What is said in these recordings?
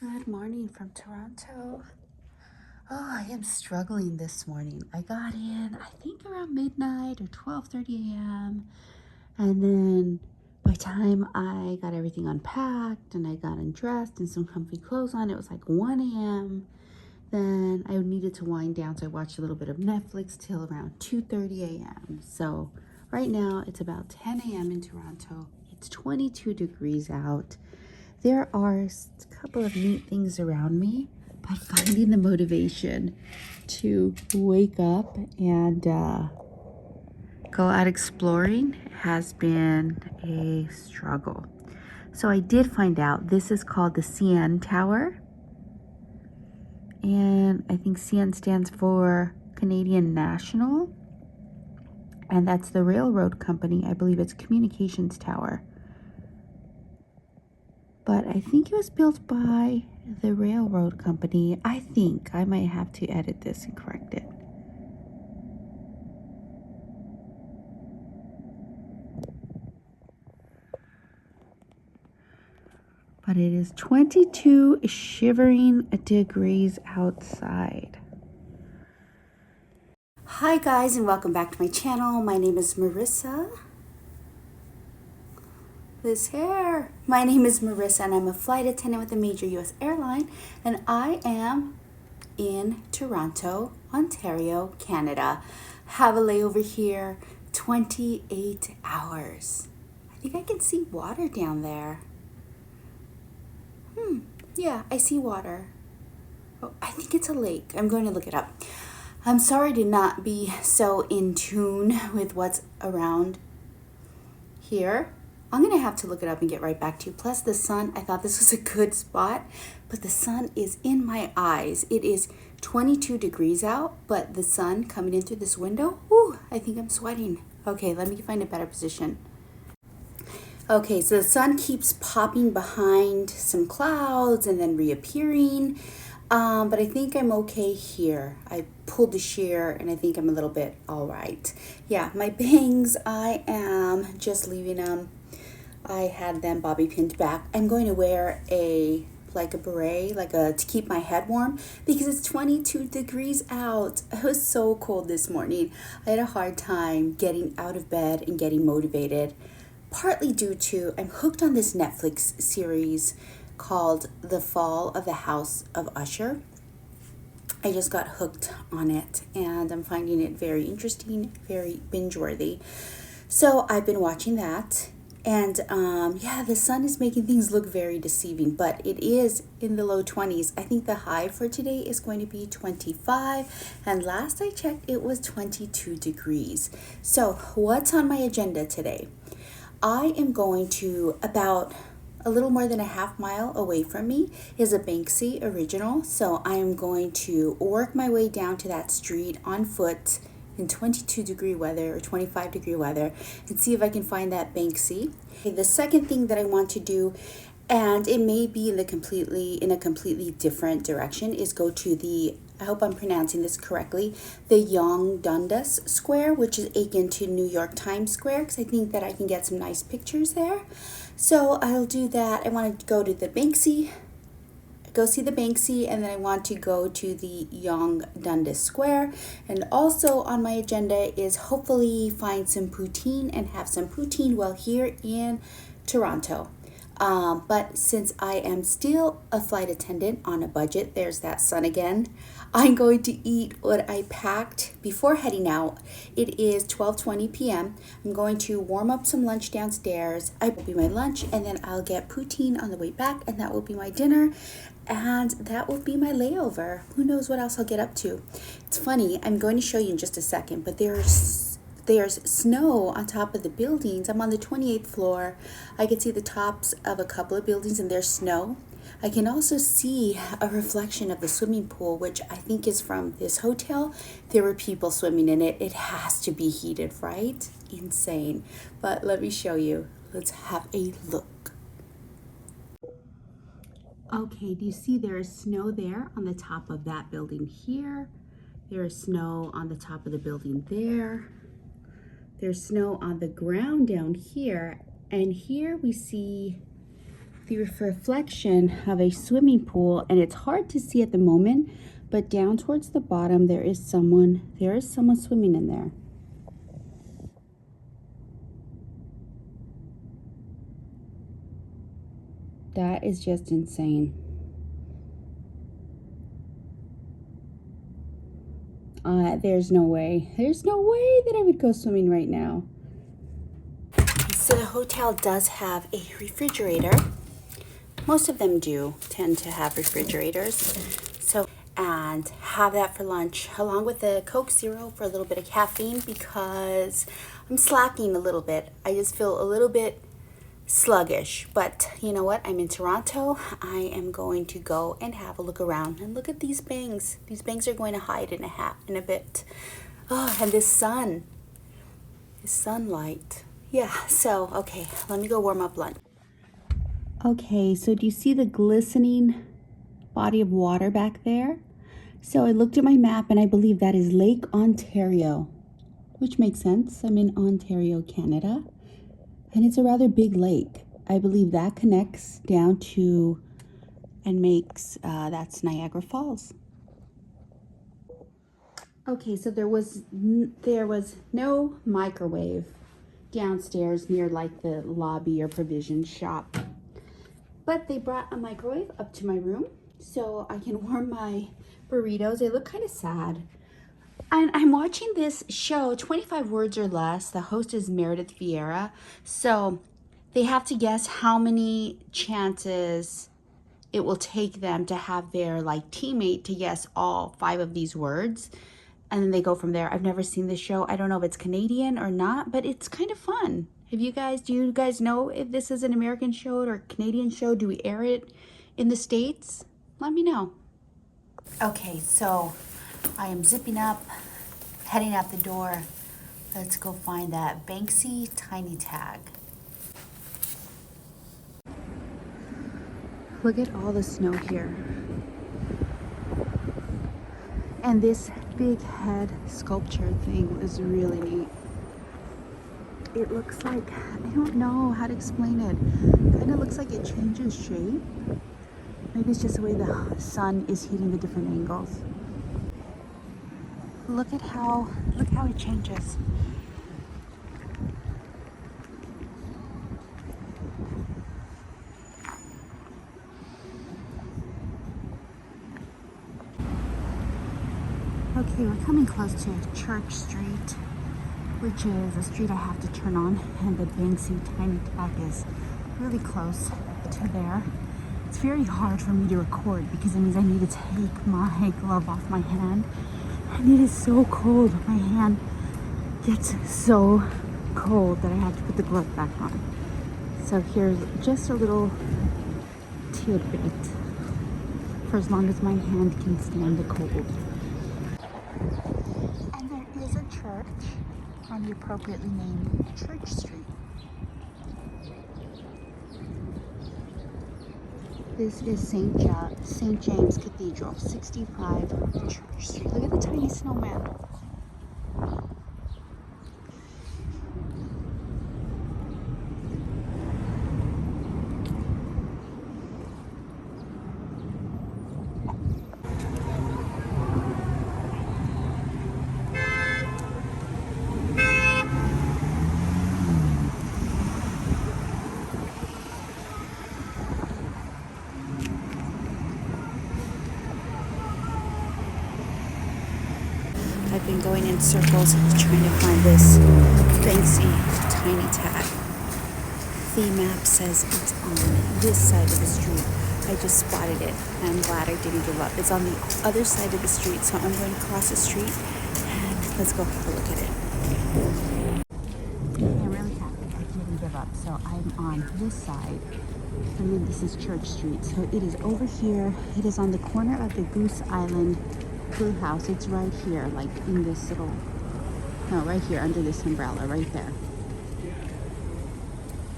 Good morning from Toronto. Oh, I am struggling this morning. I got in, I think around midnight or 12:30 a.m. And then by the time I got everything unpacked and I got undressed and some comfy clothes on, it was like 1 a.m. Then I needed to wind down, so I watched a little bit of Netflix till around 2:30 a.m. So right now it's about 10 a.m. in Toronto. It's 22 degrees out. There are a couple of neat things around me, but finding the motivation to wake up and go out exploring has been a struggle. So I did find out this is called the CN Tower, and I think CN stands for Canadian National, and that's the railroad company. I believe it's Communications Tower. But I think it was built by the railroad company. I think I might have to edit this and correct it. But it is 22 shivering degrees outside. Hi guys, and welcome back to my channel. My name is Marissa. This hair. My name is Marissa and I'm a flight attendant with a major US airline, and I am in Toronto, Ontario, Canada. Have a layover here, 28 hours. I think I can see water down there. Yeah, I see water. Oh, I think it's a lake. I'm going to look it up. I'm sorry to not be so in tune with what's around here. I'm going to have to look it up and get right back to you. Plus the sun, I thought this was a good spot, but the sun is in my eyes. It is 22 degrees out, but the sun coming in through this window, whew, I think I'm sweating. Okay, let me find a better position. Okay, so the sun keeps popping behind some clouds and then reappearing, but I think I'm okay here. I pulled the shear and I think I'm a little bit all right. Yeah, my bangs, I am just leaving them. I had them bobby pinned back. I'm going to wear a beret, to keep my head warm because it's 22 degrees out. It was so cold this morning. I had a hard time getting out of bed and getting motivated, partly due to I'm hooked on this Netflix series called The Fall of the House of Usher. I just got hooked on it and I'm finding it very interesting, very binge worthy. So I've been watching that. And yeah, the sun is making things look very deceiving, but it is in the low 20s. I think the high for today is going to be 25. And last I checked, it was 22 degrees. So what's on my agenda today? I am going to, about a little more than a half mile away from me is a Banksy original. So I am going to work my way down to that street on foot in 22 degree weather or 25 degree weather and see if I can find that Banksy. Okay, the second thing that I want to do, and it may be in a completely different direction, is go to the, I hope I'm pronouncing this correctly, the Yonge-Dundas Square, which is akin to New York Times Square, because I think that I can get some nice pictures there. So I'll do that. I want to go to the Banksy, go see the Banksy, and then I want to go to the Yonge-Dundas Square. And also on my agenda is hopefully find some poutine and have some poutine while here in Toronto. But since I am still a flight attendant on a budget, there's that sun again, I'm going to eat what I packed before heading out. It is 12:20 p.m. I'm going to warm up some lunch downstairs. I will be my lunch, and then I'll get poutine on the way back, and that will be my dinner. And that will be my layover. Who knows what else I'll get up to. It's funny, I'm going to show you in just a second, but there's snow on top of the buildings. I'm on the 28th floor. I can see the tops of a couple of buildings and there's snow. I can also see a reflection of the swimming pool, which I think is from this hotel. There were people swimming in it. It has to be heated, right? Insane. But let me show you. Let's have a look. Okay, do you see there is snow there on the top of that building here? There is snow on the top of the building there. There's snow on the ground down here. And here we see the reflection of a swimming pool, and it's hard to see at the moment, but down towards the bottom there is someone swimming in there. That is just insane. There's no way that I would go swimming right now. So the hotel does have a refrigerator. Most of them do tend to have refrigerators. So, and have that for lunch along with a Coke Zero for a little bit of caffeine because I'm slacking a little bit. I just feel a little bit sluggish, but you know what? I'm in Toronto. I am going to go and have a look around and look at these bangs. These bangs are going to hide in a bit. Oh, and this sunlight. Yeah, so okay, let me go warm up lunch. Okay, so do you see the glistening body of water back there? So I looked at my map and I believe that is Lake Ontario, which makes sense. I'm in Ontario, Canada. And it's a rather big lake. I believe that connects down to and makes, that's Niagara Falls. Okay, so there was no microwave downstairs near like the lobby or provision shop. But they brought a microwave up to my room so I can warm my burritos. They look kind of sad. And I'm watching this show, 25 Words or Less. The host is Meredith Vieira. So they have to guess how many chances it will take them to have their like teammate to guess all 5 of these words. And then they go from there. I've never seen this show. I don't know if it's Canadian or not, but it's kind of fun. Do you guys know if this is an American show or a Canadian show? Do we air it in the States? Let me know. Okay, so I am zipping up, heading out the door. Let's go find that Banksy tiny tag. Look at all the snow here. And this big head sculpture thing is really neat. It looks like, I don't know how to explain it. Kind of looks like it changes shape. Maybe it's just the way the sun is hitting the different angles. Look how it changes. Okay, we're coming close to Church Street, which is a street I have to turn on, and the Banksy tiny tag is really close to there. It's very hard for me to record because it means I need to take my glove off my hand, and it is so cold. My hand gets so cold that I have to put the glove back on. So here's just a little tidbit for as long as my hand can stand the cold. And there is a church on the appropriately named Church Street. This is St. James Cathedral, 65 Church Street. Look at the tiny snowman. I've been going in circles trying to find this Banksy tiny tag. The map says it's on this side of the street. I just spotted it. I'm glad I didn't give up. It's on the other side of the street, so I'm going to cross the street and let's go have a look at it. I'm really happy I didn't give up. So I'm on this side, and then this is Church Street. So it is over here. It is on the corner of the Goose Island Brew House. It's right here, like in this little, no, right here under this umbrella, right there.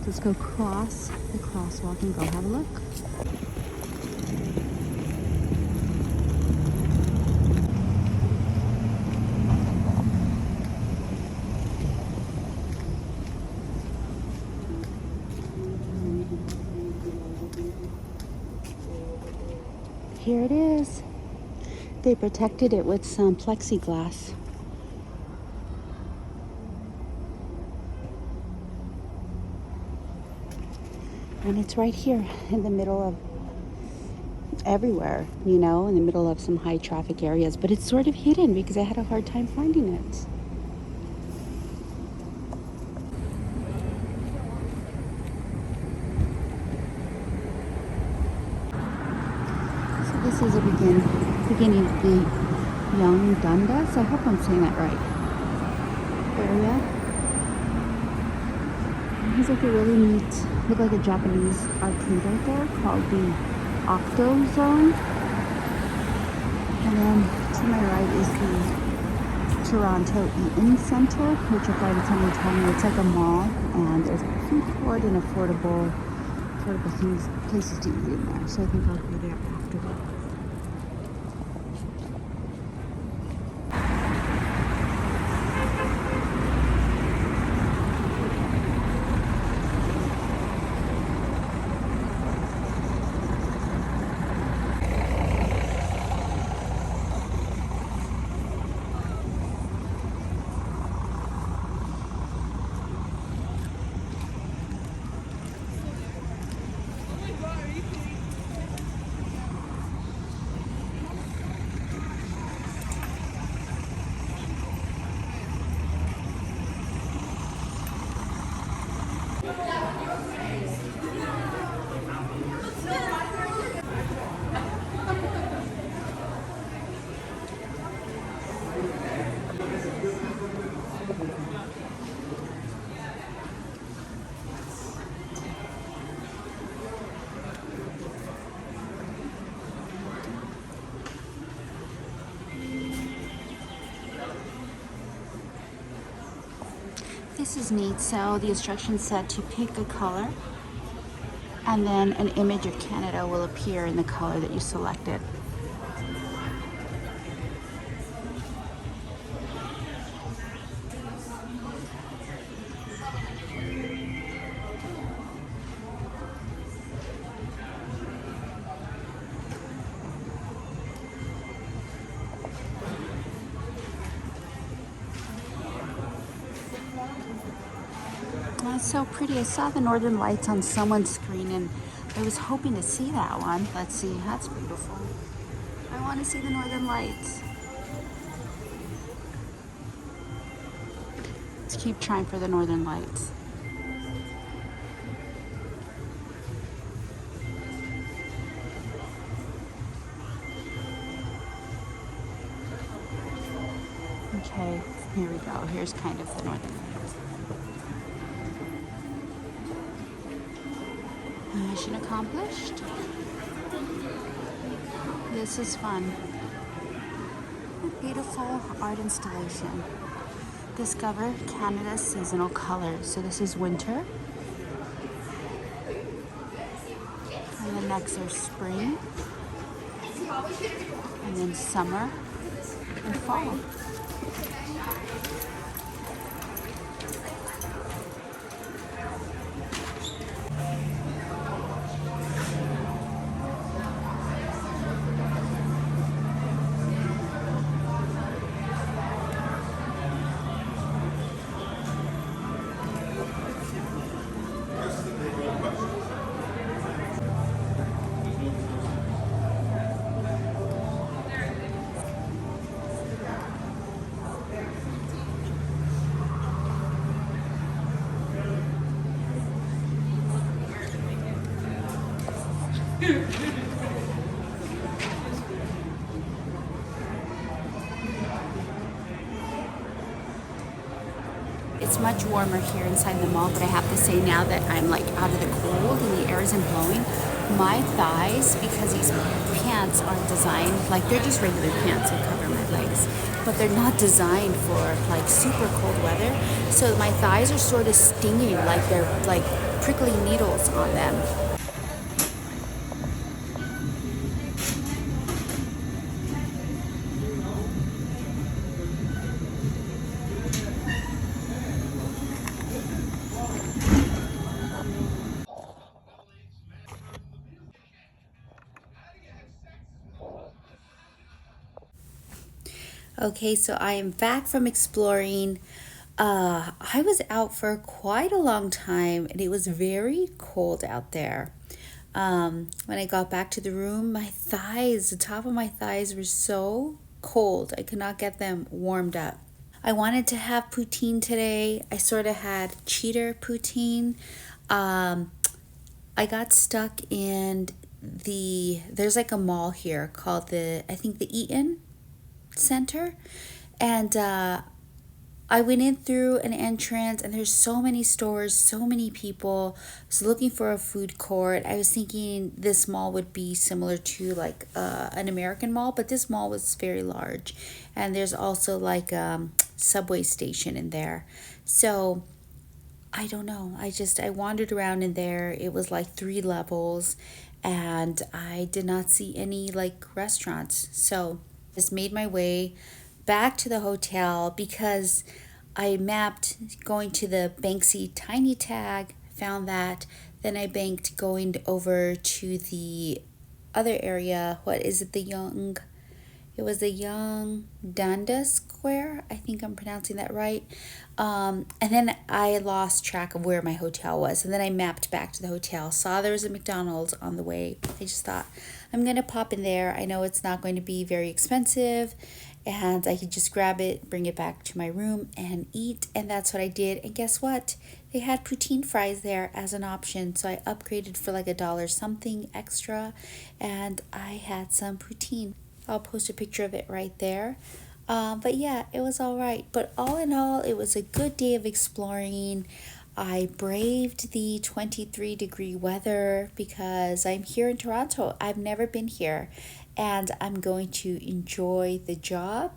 So let's go cross the crosswalk and go have a look. Here it is. They protected it with some plexiglass. And it's right here in the middle of everywhere, you know, in the middle of some high traffic areas. But it's sort of hidden because I had a hard time finding it. So this is the beginning of the Yonge-Dundas. I hope I'm saying that right. Area. Here's like a really neat, look like a Japanese arcade right there called the Octo Zone. And then to my right is the Toronto Eaton Center, which a flight attendant told me it's like a mall, and there's a food court and affordable things, places to eat in there. So I think I'll go there afterward. This is neat. So the instructions said to pick a color, and then an image of Canada will appear in the color that you selected. That's so pretty. I saw the Northern Lights on someone's screen and I was hoping to see that one. Let's see. That's beautiful. I want to see the Northern Lights. Let's keep trying for the Northern Lights. Okay, here we go. Here's kind of the Northern Lights. Mission accomplished. This is fun. A beautiful art installation. Discover Canada's seasonal colors. So this is winter. And then next there's spring. And then summer and fall. It's much warmer here inside the mall, but I have to say now that I'm like out of the cold and the air isn't blowing, my thighs, because these pants aren't designed, like they're just regular pants that cover my legs, but they're not designed for like super cold weather. So my thighs are sort of stinging, like they're like prickly needles on them. Okay, so I am back from exploring. I was out for quite a long time and it was very cold out there. When I got back to the room, my thighs, the top of my thighs were so cold. I could not get them warmed up. I wanted to have poutine today. I sort of had cheater poutine. Um, I got stuck in there's like a mall here called I think the Eaton Center. And I went in through an entrance and there's so many stores, so many people. I was looking for a food court. I was thinking this mall would be similar to like an American mall, but this mall was very large. And there's also like subway station in there. So I don't know. I wandered around in there. It was like 3 levels and I did not see any like restaurants. So just made my way back to the hotel because I mapped going to the Banksy tiny tag, found that. Then I banked going over to the other area. What is it? It was the Yonge-Dundas Square. I think I'm pronouncing that right. And then I lost track of where my hotel was. And then I mapped back to the hotel. Saw there was a McDonald's on the way. I just thought, I'm going to pop in there. I know it's not going to be very expensive. And I could just grab it, bring it back to my room and eat. And that's what I did. And guess what? They had poutine fries there as an option. So I upgraded for like $1 something extra. And I had some poutine. I'll post a picture of it right there. But yeah, it was all right. But all in all, it was a good day of exploring. I braved the 23-degree weather because I'm here in Toronto. I've never been here. And I'm going to enjoy the job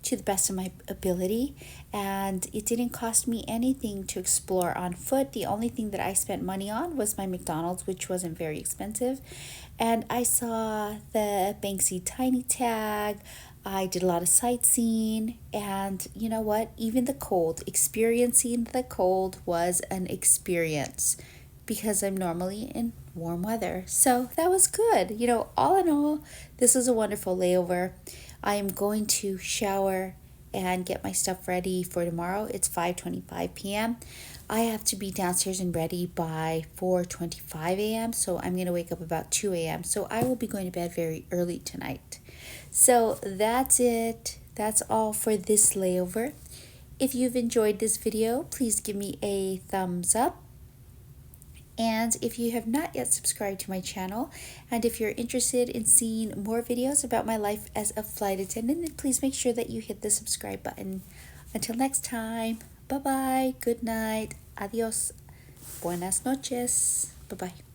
to the best of my ability. And it didn't cost me anything to explore on foot. The only thing that I spent money on was my McDonald's, which wasn't very expensive. And I saw the Banksy tiny tag. I did a lot of sightseeing. And you know what? Even the cold, experiencing the cold was an experience because I'm normally in warm weather. So that was good. All in all, this was a wonderful layover. I am going to shower and get my stuff ready for tomorrow. It's 5:25 p.m. I have to be downstairs and ready by 4:25 a.m. So I'm going to wake up about 2 a.m. So I will be going to bed very early tonight. So that's it. That's all for this layover. If you've enjoyed this video, please give me a thumbs up. And if you have not yet subscribed to my channel, and if you're interested in seeing more videos about my life as a flight attendant, then please make sure that you hit the subscribe button. Until next time, bye-bye, good night, adios, buenas noches, bye-bye.